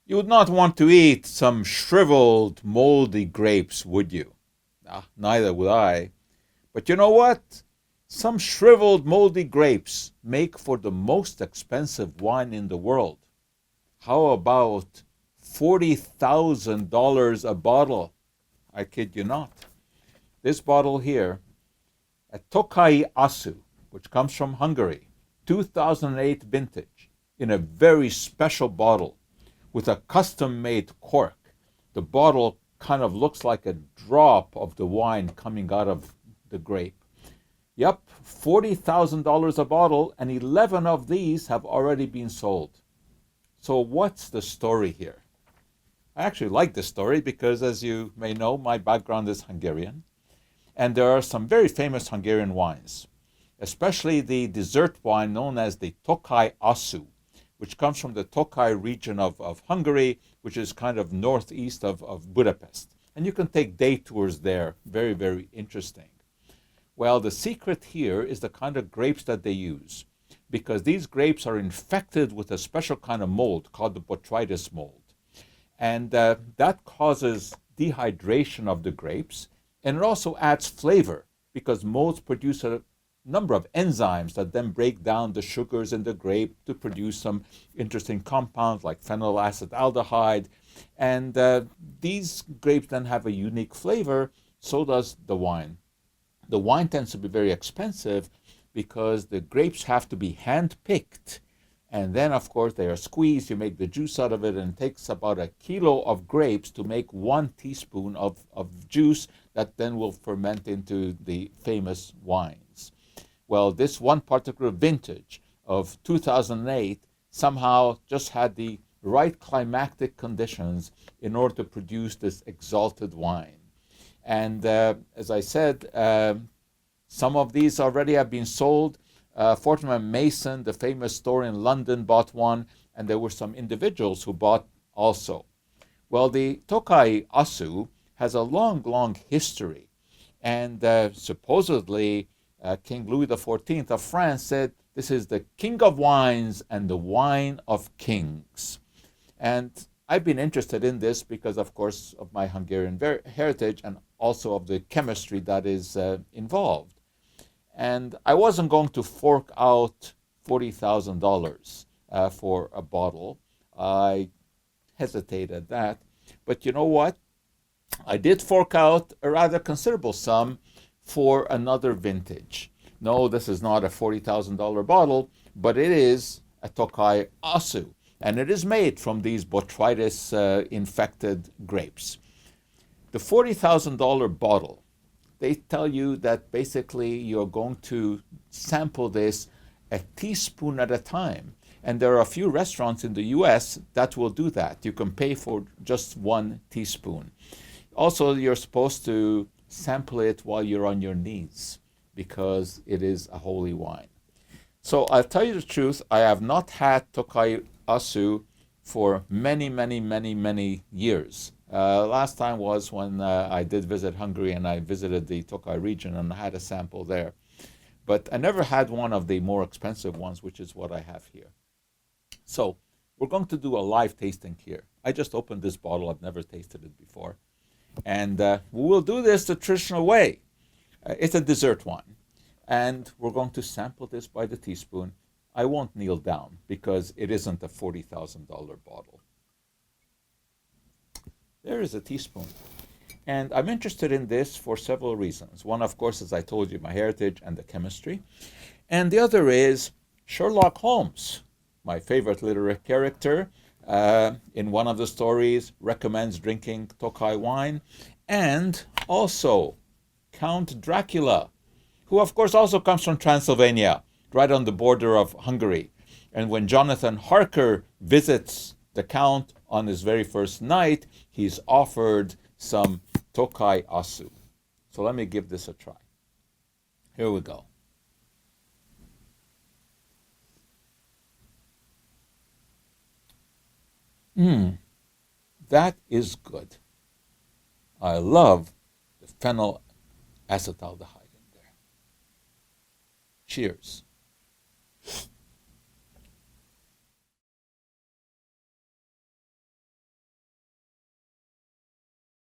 You would not want to eat some shriveled, moldy grapes, would you? Neither would I. But you know what? Some shriveled, moldy grapes make for the most expensive wine in the world. How about $40,000 a bottle? I kid you not. This bottle here, a Tokai Asu, which comes from Hungary, 2008 vintage, in a very special bottle with a custom made cork. The bottle kind of looks like a drop of the wine coming out of the grape. Yep, $40,000 a bottle, and 11 of these have already been sold. So, what's the story here? I actually like this story because, as you may know, my background is Hungarian. And there are some very famous Hungarian wines, especially the dessert wine known as the Tokai Asu, which comes from the Tokai region of Hungary, which is kind of northeast of Budapest. And you can take day tours there. Very, very interesting. Well, the secret here is the kind of grapes that they use, because these grapes are infected with a special kind of mold called the botrytis mold. And that causes dehydration of the grapes, and it also adds flavor because molds produce a number of enzymes that then break down the sugars in the grape to produce some interesting compounds like phenylacetaldehyde. And these grapes then have a unique flavor, so does the wine. The wine tends to be very expensive because the grapes have to be hand-picked. And then, of course, they are squeezed. You make the juice out of it, and it takes about a kilo of grapes to make 1 teaspoon of juice that then will ferment into the famous wines. Well, this one particular vintage of 2008 somehow just had the right climactic conditions in order to produce this exalted wine. And as I said, some of these already have been sold. Fortnum & Mason, the famous store in London, bought one, and there were some individuals who bought also. Well, the Tokai Asu has a long, long history, and supposedly King Louis XIV of France said, "This is the king of wines and the wine of kings." And I've been interested in this because, of course, of my Hungarian heritage and also of the chemistry that is involved. And I wasn't going to fork out $40,000 for a bottle. I hesitated that. But you know what? I did fork out a rather considerable sum for another vintage. No, this is not a $40,000 bottle, but it is a Tokai Asu. And it is made from these botrytis infected grapes. The $40,000 bottle, they tell you that basically you're going to sample this a teaspoon at a time. And there are a few restaurants in the US that will do that. You can pay for just 1 teaspoon. Also, you're supposed to sample it while you're on your knees because it is a holy wine. So I'll tell you the truth, I have not had Tokai Asu for many, many, many, many years. Last time was when I did visit Hungary and I visited the Tokai region and I had a sample there. But I never had one of the more expensive ones, which is what I have here. So we're going to do a live tasting here. I just opened this bottle. I've never tasted it before. And we will do this the traditional way. It's a dessert wine. And we're going to sample this by the teaspoon. I won't kneel down because it isn't a $40,000 bottle. There is a teaspoon. And I'm interested in this for several reasons. One, of course, as I told you, my heritage and the chemistry. And the other is Sherlock Holmes, my favorite literary character, in one of the stories recommends drinking Tokai wine. And also Count Dracula, who of course also comes from Transylvania, right on the border of Hungary. And when Jonathan Harker visits the Count on his very first night, he's offered some Tokai Asu. So let me give this a try. Here we go. That is good. I love the phenylacetaldehyde in there. Cheers.